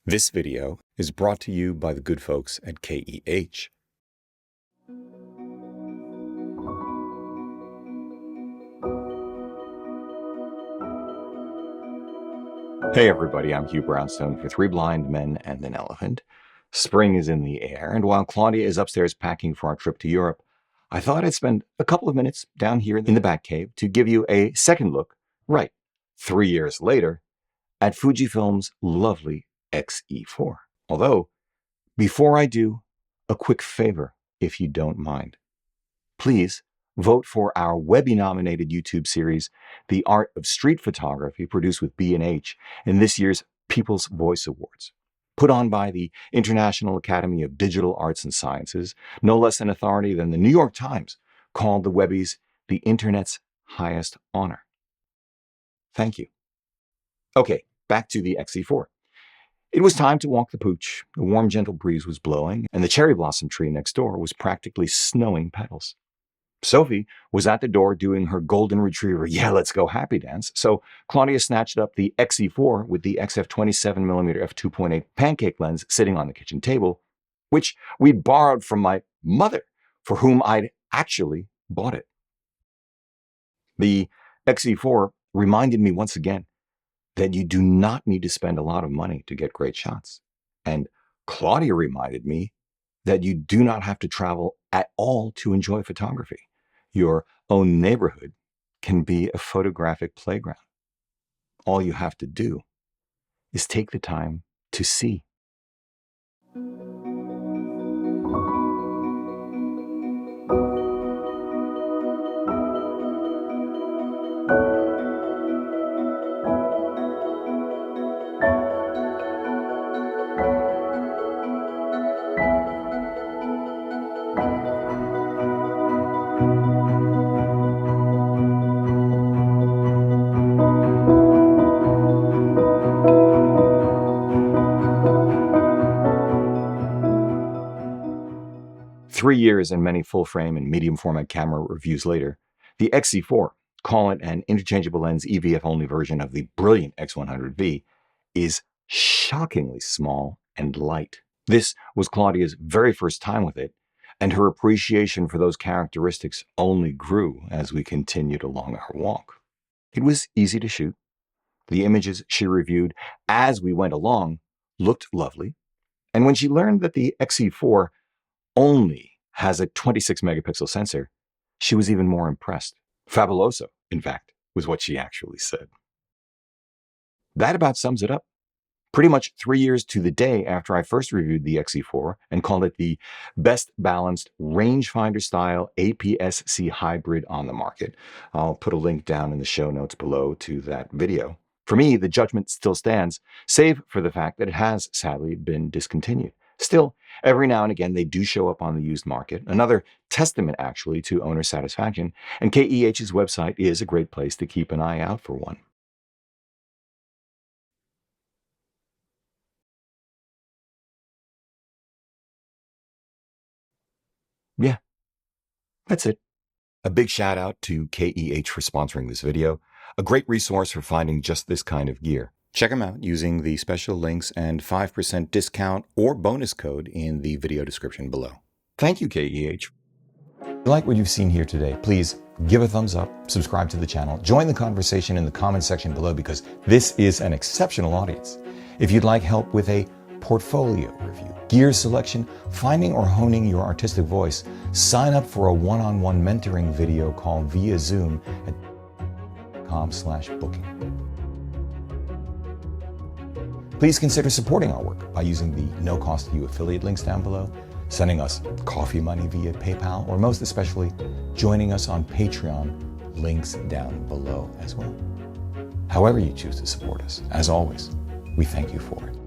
This video is brought to you by the good folks at KEH. Hey everybody, I'm Hugh Brownstone for Three Blind Men and an Elephant. Spring is in the air, and while Claudia is upstairs packing for our trip to Europe, I thought I'd spend a couple of minutes down here in the Batcave to give you a second look, 3 years later, at Fujifilm's lovely X-E4. Although, before I do, a quick favor, if you don't mind. Please vote for our Webby-nominated YouTube series, The Art of Street Photography, produced with B&H in this year's People's Voice Awards. Put on by the International Academy of Digital Arts and Sciences, no less an authority than the New York Times called the Webbies the Internet's highest honor. Thank you. Okay, back to the X-E4. It was time to walk the pooch. A warm, gentle breeze was blowing, and the cherry blossom tree next door was practically snowing petals. Sophie was at the door doing her golden retriever, yeah, let's go happy dance, so Claudia snatched up the X-E4 with the XF27mm f2.8 pancake lens sitting on the kitchen table, which we borrowed from my mother, for whom I'd actually bought it. The X-E4 reminded me once again that you do not need to spend a lot of money to get great shots. And Claudia reminded me that you do not have to travel at all to enjoy photography. Your own neighborhood can be a photographic playground. All you have to do is take the time to see. Three years and many full-frame and medium-format camera reviews later, the X-E4, call it an interchangeable lens EVF-only version of the brilliant X100V, is shockingly small and light. This was Claudia's very first time with it, and her appreciation for those characteristics only grew as we continued along our walk. It was easy to shoot. The images she reviewed as we went along looked lovely, and when she learned that the X-E4 only has a 26-megapixel sensor, she was even more impressed. Fabuloso, in fact, was what she actually said. That about sums it up. Pretty much 3 years to the day after I first reviewed the X-E4 and called it the best balanced rangefinder-style APS-C hybrid on the market. I'll put a link down in the show notes below to that video. For me, the judgment still stands, save for the fact that it has sadly been discontinued. Still, every now and again, they do show up on the used market, another testament actually to owner satisfaction, and KEH's website is a great place to keep an eye out for one. Yeah, that's it. A big shout out to KEH for sponsoring this video, a great resource for finding just this kind of gear. Check them out using the special links and 5% discount or bonus code in the video description below. Thank you, KEH. If you like what you've seen here today, please give a thumbs up, subscribe to the channel, join the conversation in the comment section below because this is an exceptional audience. If you'd like help with a portfolio review, gear selection, finding or honing your artistic voice, sign up for a one-on-one mentoring video call via Zoom at .com/booking. Please consider supporting our work by using the no-cost-to-you affiliate links down below, sending us coffee money via PayPal, or most especially, joining us on Patreon, links down below as well. However you choose to support us, as always, we thank you for it.